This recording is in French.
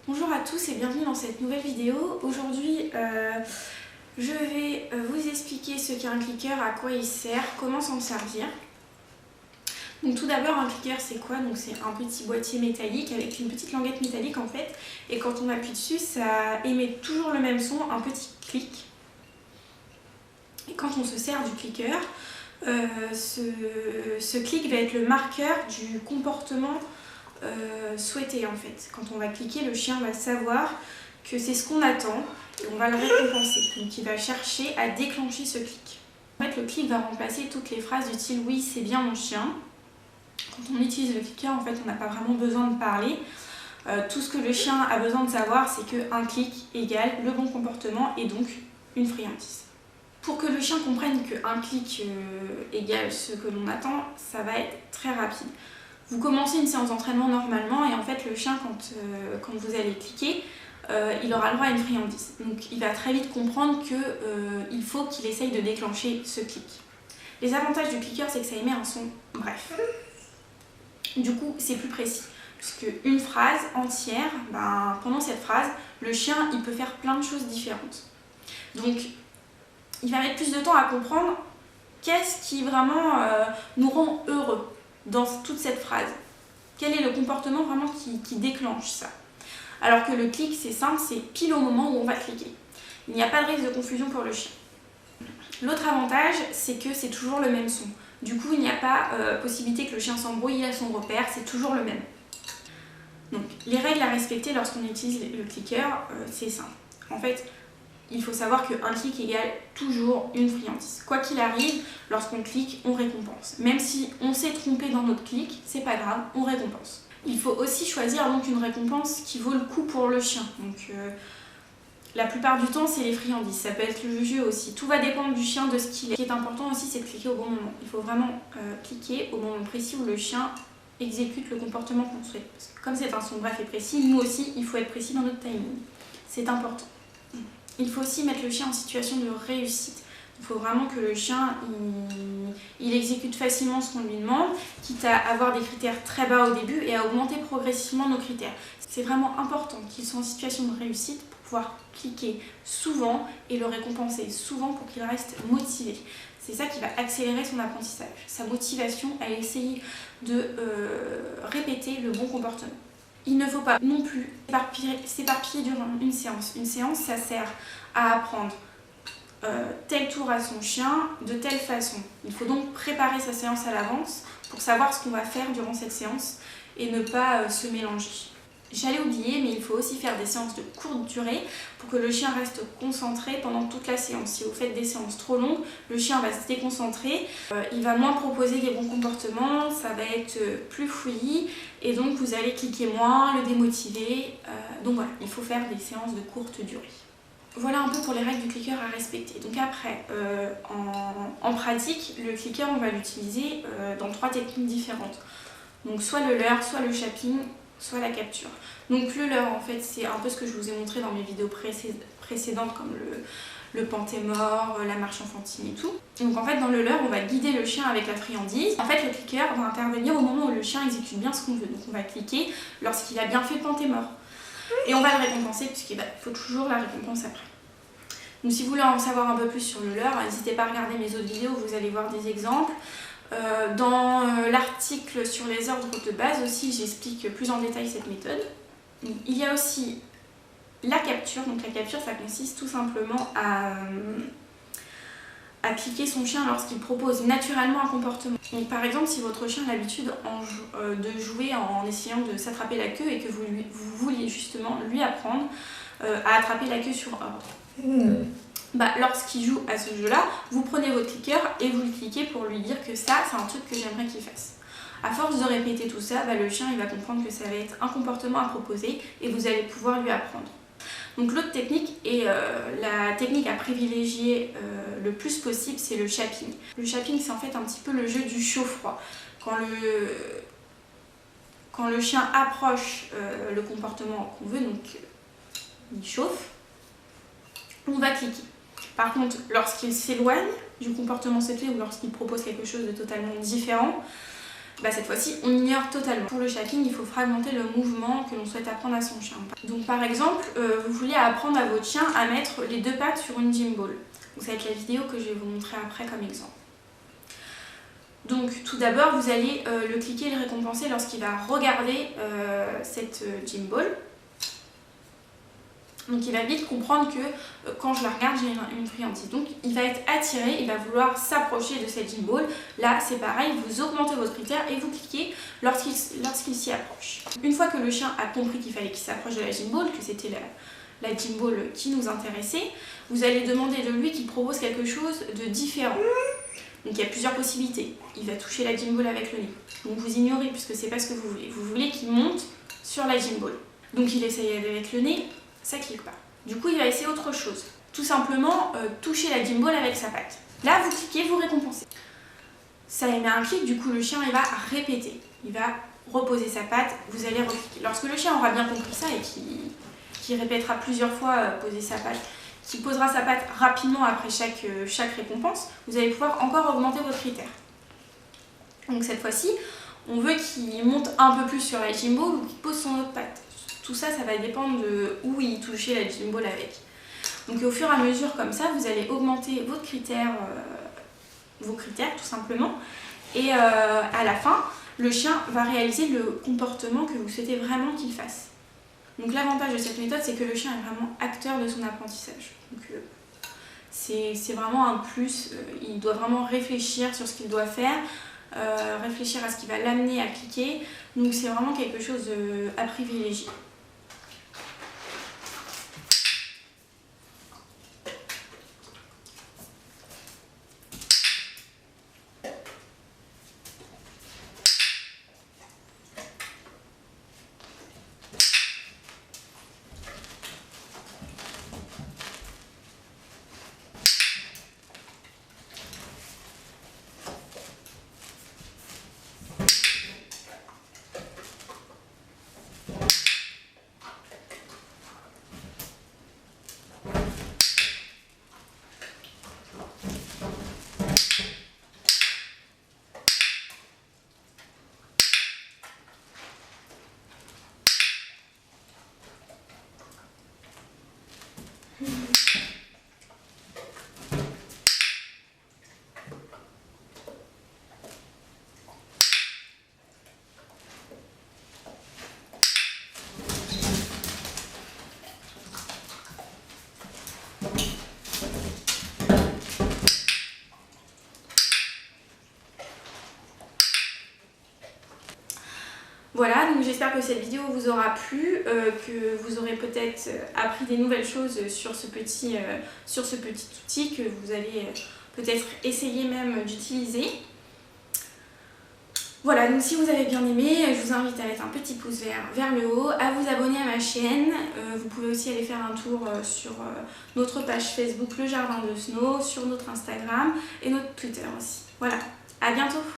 Bonjour à tous et bienvenue dans cette nouvelle vidéo. Aujourd'hui, je vais vous expliquer ce qu'est un clicker, à quoi il sert, comment s'en servir. Donc tout d'abord, un clicker c'est quoi? Donc c'est un petit boîtier métallique avec une petite languette métallique en fait. Et quand on appuie dessus, ça émet toujours le même son, un petit clic. Et quand on se sert du clicker, ce clic va être le marqueur du comportement souhaité en fait. Quand on va cliquer, le chien va savoir que c'est ce qu'on attend et on va le récompenser. Donc il va chercher à déclencher ce clic. En fait, le clic va remplacer toutes les phrases du style oui, c'est bien mon chien. Quand on utilise le clicker, en fait, on n'a pas vraiment besoin de parler. Tout ce que le chien a besoin de savoir, c'est qu'un clic égale le bon comportement et donc une friandise. Pour que le chien comprenne qu'un clic égale ce que l'on attend, ça va être très rapide. Vous commencez une séance d'entraînement normalement et en fait le chien quand vous allez cliquer, il aura le droit à une friandise. Donc il va très vite comprendre qu'il faut qu'il essaye de déclencher ce clic. Les avantages du clicker, c'est que ça émet un son bref. Du coup c'est plus précis. Puisque une phrase entière, pendant cette phrase, le chien il peut faire plein de choses différentes. Donc il va mettre plus de temps à comprendre qu'est-ce qui vraiment nous rend heureux dans toute cette phrase. Quel est le comportement vraiment qui déclenche ça? Alors que le clic, c'est simple, c'est pile au moment où on va cliquer. Il n'y a pas de risque de confusion pour le chien. L'autre avantage, c'est que c'est toujours le même son. Du coup, il n'y a pas possibilité que le chien s'embrouille, il a son repère, c'est toujours le même. Donc, les règles à respecter lorsqu'on utilise le clicker, c'est simple. En fait, il faut savoir qu'un clic égale toujours une friandise. Quoi qu'il arrive, lorsqu'on clique, on récompense. Même si on s'est trompé dans notre clic, c'est pas grave, on récompense. Il faut aussi choisir donc une récompense qui vaut le coup pour le chien. Donc la plupart du temps, c'est les friandises. Ça peut être le jeu aussi. Tout va dépendre du chien, de ce qu'il est. Ce qui est important aussi, c'est de cliquer au bon moment. Il faut vraiment cliquer au moment précis où le chien exécute le comportement qu'on souhaite. Parce que comme c'est un son bref et précis, nous aussi, il faut être précis dans notre timing. C'est important. Il faut aussi mettre le chien en situation de réussite. Il faut vraiment que le chien il exécute facilement ce qu'on lui demande, quitte à avoir des critères très bas au début et à augmenter progressivement nos critères. C'est vraiment important qu'il soit en situation de réussite pour pouvoir cliquer souvent et le récompenser souvent pour qu'il reste motivé. C'est ça qui va accélérer son apprentissage, sa motivation à essayer de répéter le bon comportement. Il ne faut pas non plus s'éparpiller durant une séance. Une séance, ça sert à apprendre tel tour à son chien de telle façon. Il faut donc préparer sa séance à l'avance pour savoir ce qu'on va faire durant cette séance et ne pas se mélanger. J'allais oublier, mais il faut aussi faire des séances de courte durée pour que le chien reste concentré pendant toute la séance. Si vous faites des séances trop longues, le chien va se déconcentrer, il va moins proposer les bons comportements, ça va être plus fouillis et donc vous allez cliquer moins, le démotiver. Donc voilà, il faut faire des séances de courte durée. Voilà un peu pour les règles du clicker à respecter. Donc après, en pratique, le clicker, on va l'utiliser dans 3 techniques différentes. Donc soit le leurre, soit le chapping, soit la capture. Donc le leurre, en fait, c'est un peu ce que je vous ai montré dans mes vidéos précédentes, comme le panté-mort, la marche enfantine et tout. Donc en fait, dans le leurre, on va guider le chien avec la friandise. En fait, le clicker va intervenir au moment où le chien exécute bien ce qu'on veut. Donc on va cliquer lorsqu'il a bien fait le panté-mort. Et on va le récompenser, puisqu'il faut toujours la récompense après. Donc si vous voulez en savoir un peu plus sur le leurre, n'hésitez pas à regarder mes autres vidéos, vous allez voir des exemples. Dans l'article sur les ordres de base aussi, j'explique plus en détail cette méthode. Donc, il y a aussi la capture. Donc la capture, ça consiste tout simplement à cliquer son chien lorsqu'il propose naturellement un comportement. Donc, par exemple, si votre chien a l'habitude de jouer en essayant de s'attraper la queue et que vous vouliez justement lui apprendre à attraper la queue sur ordre. Lorsqu'il joue à ce jeu-là, vous prenez votre clicker et vous le cliquez pour lui dire que ça, c'est un truc que j'aimerais qu'il fasse. À force de répéter tout ça, le chien il va comprendre que ça va être un comportement à proposer et vous allez pouvoir lui apprendre. Donc l'autre technique et la technique à privilégier le plus possible, c'est le chapping. Le chapping, c'est en fait un petit peu le jeu du chaud-froid. Quand le chien approche le comportement qu'on veut, donc il chauffe, on va cliquer. Par contre, lorsqu'il s'éloigne du comportement souhaité ou lorsqu'il propose quelque chose de totalement différent, bah cette fois-ci on ignore totalement. Pour le shaping, il faut fragmenter le mouvement que l'on souhaite apprendre à son chien. Donc par exemple, vous voulez apprendre à votre chien à mettre les 2 pattes sur une gym ball. Donc ça va être la vidéo que je vais vous montrer après comme exemple. Donc tout d'abord, vous allez le cliquer et le récompenser lorsqu'il va regarder cette gym ball. Donc il va vite comprendre que quand je la regarde, j'ai une friandise. Donc il va être attiré, il va vouloir s'approcher de cette gym ball. Là c'est pareil, vous augmentez votre critère et vous cliquez lorsqu'il s'y approche. Une fois que le chien a compris qu'il fallait qu'il s'approche de la gym ball, que c'était la gym ball qui nous intéressait, vous allez demander de lui qu'il propose quelque chose de différent. Donc il y a plusieurs possibilités. Il va toucher la gym ball avec le nez. Donc vous ignorez puisque c'est pas ce que vous voulez. Vous voulez qu'il monte sur la gym ball. Donc il essaye avec le nez, ça clique pas. Du coup il va essayer autre chose. Tout simplement toucher la gym ball avec sa patte. Là vous cliquez, vous récompensez. Ça émet un clic, du coup le chien il va répéter. Il va reposer sa patte, vous allez recliquer. Lorsque le chien aura bien compris ça et qu'il répétera plusieurs fois poser sa patte, qui posera sa patte rapidement après chaque récompense, vous allez pouvoir encore augmenter votre critère. Donc cette fois-ci, on veut qu'il monte un peu plus sur la gym ball ou qu'il pose son autre patte. Tout ça, ça va dépendre de où il touchait la gym ball avec. Donc au fur et à mesure comme ça, vous allez augmenter vos critères tout simplement. Et à la fin, le chien va réaliser le comportement que vous souhaitez vraiment qu'il fasse. Donc l'avantage de cette méthode, c'est que le chien est vraiment acteur de son apprentissage. Donc c'est vraiment un plus, il doit vraiment réfléchir sur ce qu'il doit faire, réfléchir à ce qui va l'amener à cliquer. Donc c'est vraiment quelque chose à privilégier. Voilà, donc j'espère que cette vidéo vous aura plu, que vous aurez peut-être appris des nouvelles choses sur ce petit outil que vous allez peut-être essayer même d'utiliser. Voilà, donc si vous avez bien aimé, je vous invite à mettre un petit pouce vers le haut, à vous abonner à ma chaîne. Vous pouvez aussi aller faire un tour sur notre page Facebook Le Jardin de Snow, sur notre Instagram et notre Twitter aussi. Voilà, à bientôt!